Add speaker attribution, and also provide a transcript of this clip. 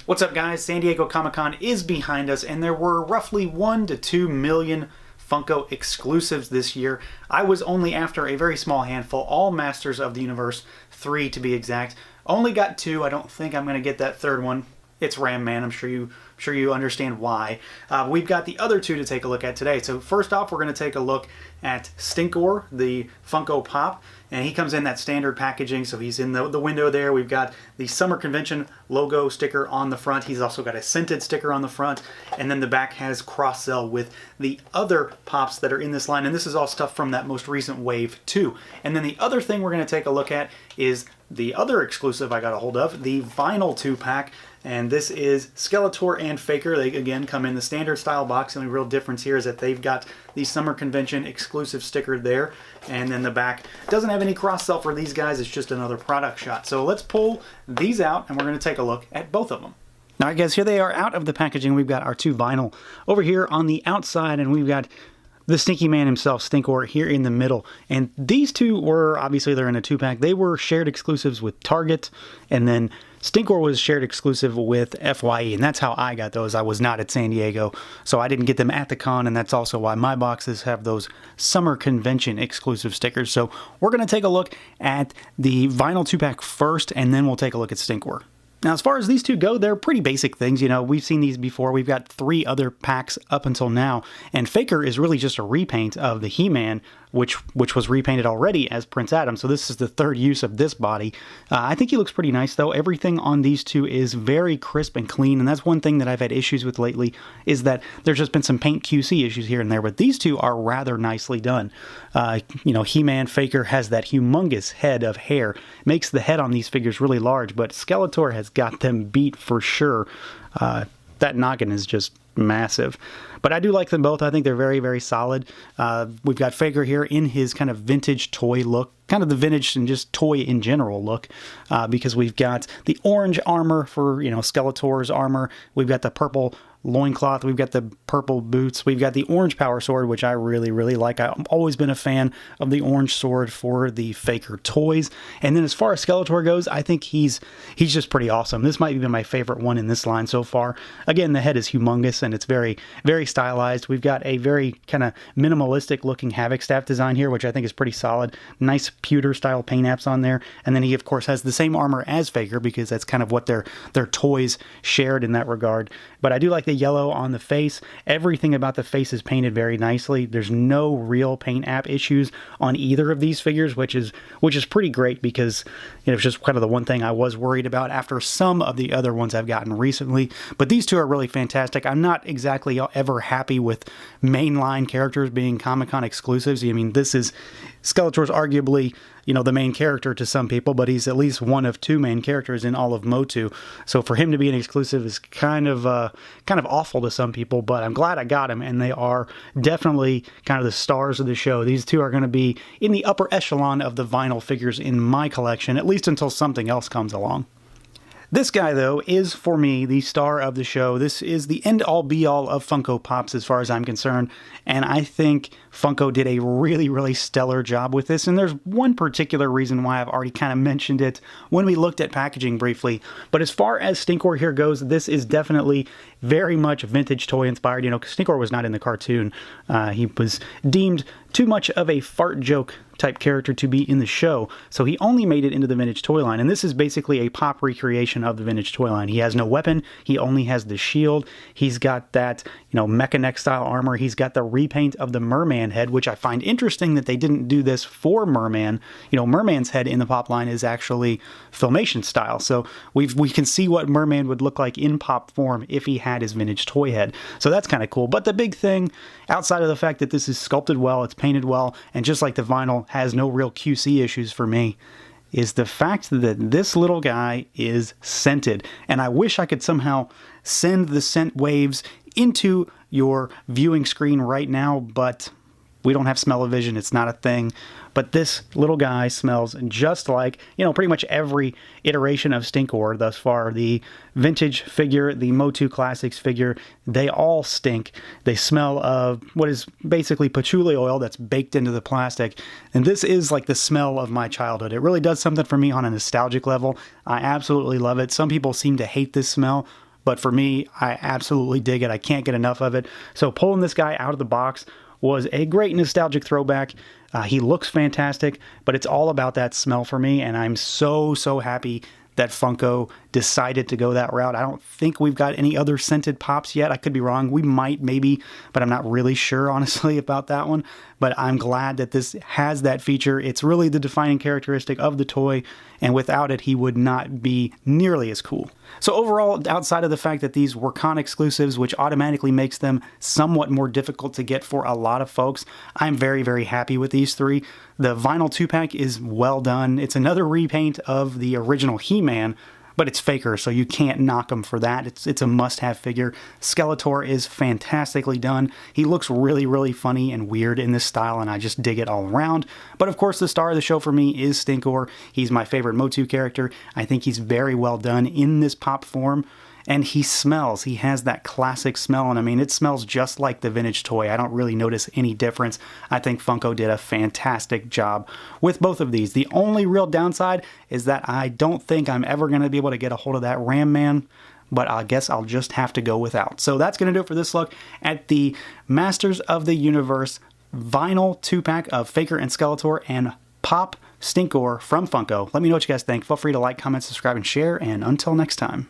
Speaker 1: What's up, guys? San Diego Comic-Con is behind us, and there were roughly 1 to 2 million Funko exclusives this year. I was only after a very small handful, all Masters of the Universe, 3 to be exact. Only got 2. I don't think I'm going to get that third one. It's Ram Man. I'm sure you understand why. We've got the other 2 to take a look at today. So first off, we're going to take a look at STINKOR, the Funko Pop, and he comes in that standard packaging, so he's in the window there. We've got the Summer Convention logo sticker on the front. He's also got a scented sticker on the front, and then the back has cross-sell with the other Pops that are in this line, and this is all stuff from that most recent wave too. And then the other thing we're going to take a look at is the other exclusive I got a hold of, the VYNL 2-pack, and this is SKELETOR and FAKER. They again come in the standard style box. The only real difference here is that they've got the Summer Convention exclusive sticker there, and then the back doesn't have any cross-sell for these guys. It's just another product shot. So let's pull these out, and we're going to take a look at both of them. All right, guys, here they are out of the packaging. We've got our 2 VYNL over here on the outside, and we've got the Stinky Man himself, STINKOR, here in the middle. And these 2 were, obviously they're in a 2-pack, they were shared exclusives with Target, and then STINKOR was shared exclusive with FYE, and that's how I got those. I was not at San Diego, so I didn't get them at the con, and that's also why my boxes have those Summer Convention exclusive stickers. So we're going to take a look at the VYNL 2-pack first, and then we'll take a look at STINKOR. Now, as far as these 2 go, they're pretty basic things. You know, we've seen these before. We've got 3 other packs up until now, and FAKER is really just a repaint of the He-Man, which was repainted already as Prince Adam, so this is the 3rd use of this body. I think he looks pretty nice, though. Everything on these 2 is very crisp and clean, and that's one thing that I've had issues with lately, is that there's just been some paint QC issues here and there, but these 2 are rather nicely done. You know, He-Man, FAKER has that humongous head of hair, makes the head on these figures really large, but SKELETOR has got them beat for sure. That noggin is just massive. But I do like them both. I think they're very, very solid. We've got FAKER here in his kind of vintage toy look, kind of the vintage and just toy in general look, because we've got the orange armor for, you know, SKELETOR's armor. We've got the purple loincloth, we've got the purple boots, we've got the orange power sword, which I really, really like. I've always been a fan of the orange sword for the FAKER toys. And then as far as SKELETOR goes, I think he's just pretty awesome. This might be my favorite one in this line so far. Again, the head is humongous and it's very, very stylized. We've got a very kind of minimalistic looking Havoc staff design here, which I think is pretty solid. Nice pewter style paint apps on there. And then he of course has the same armor as FAKER, because that's kind of what their toys shared in that regard. But I do like the yellow on the face. Everything about the face is painted very nicely. There's no real paint app issues on either of these figures, which is pretty great, because you know, it's just kind of the one thing I was worried about after some of the other ones I've gotten recently. But these 2 are really fantastic. I'm not exactly ever happy with mainline characters being Comic-Con exclusives. I mean, this is SKELETOR's arguably, you know, the main character to some people, but he's at least one of 2 main characters in all of MOTU. So for him to be an exclusive is kind of awful to some people, but I'm glad I got him, and they are definitely kind of the stars of the show. These 2 are going to be in the upper echelon of the VYNL figures in my collection, at least until something else comes along. This guy, though, is, for me, the star of the show. This is the end-all, be-all of Funko Pops as far as I'm concerned, and I think Funko did a really, really stellar job with this, and there's one particular reason why I've already kind of mentioned it when we looked at packaging briefly. But as far as STINKOR here goes, this is definitely very much vintage toy inspired. You know, STINKOR was not in the cartoon. He was deemed too much of a fart joke type character to be in the show, so he only made it into the vintage toy line, and this is basically a Pop recreation of the vintage toy line. He has no weapon, he only has the shield, he's got that, you know, Mechanic style armor, he's got the repaint of the Merman head, which I find interesting that they didn't do this for Merman. You know, Merman's head in the Pop line is actually Filmation style, so we can see what Merman would look like in Pop form if he had his vintage toy head, so that's kind of cool. But the big thing, outside of the fact that this is sculpted well, it's painted well, and just like the VYNL has no real QC issues for me, is the fact that this little guy is scented. And I wish I could somehow send the scent waves into your viewing screen right now, but we don't have smell-o-vision, it's not a thing. But this little guy smells just like, you know, pretty much every iteration of STINKOR thus far. The vintage figure, the MOTU Classics figure, they all stink. They smell of what is basically patchouli oil that's baked into the plastic. And this is like the smell of my childhood. It really does something for me on a nostalgic level. I absolutely love it. Some people seem to hate this smell. but for me, I absolutely dig it. I can't get enough of it. So pulling this guy out of the box was a great nostalgic throwback. He looks fantastic, but it's all about that smell for me, and I'm so happy that Funko decided to go that route. I don't think we've got any other scented pops yet. I could be wrong. We might, maybe, but I'm not really sure, honestly, about that one. But I'm glad that this has that feature. It's really the defining characteristic of the toy, and without it, he would not be nearly as cool. So overall, outside of the fact that these were con exclusives, which automatically makes them somewhat more difficult to get for a lot of folks, I'm very happy with these three. The vinyl 2-pack is well done. It's another repaint of the original He-Man, but it's Faker, so you can't knock him for that. It's a must-have figure. Skeletor is fantastically done. He looks really funny and weird in this style, and I just dig it all around. But of course, the star of the show for me is STINKOR. He's my favorite Motu character. I think he's very well done in this pop form. And he smells. He has that classic smell, and I mean, it smells just like the vintage toy. I don't really notice any difference. I think Funko did a fantastic job with both of these. The only real downside is that I don't think I'm ever going to be able to get a hold of that Ram Man, but I guess I'll just have to go without. So that's going to do it for this look at the Masters of the Universe vinyl 2-pack of Faker and Skeletor and Pop STINKOR from Funko. Let me know what you guys think. Feel free to like, comment, subscribe, and share, and until next time.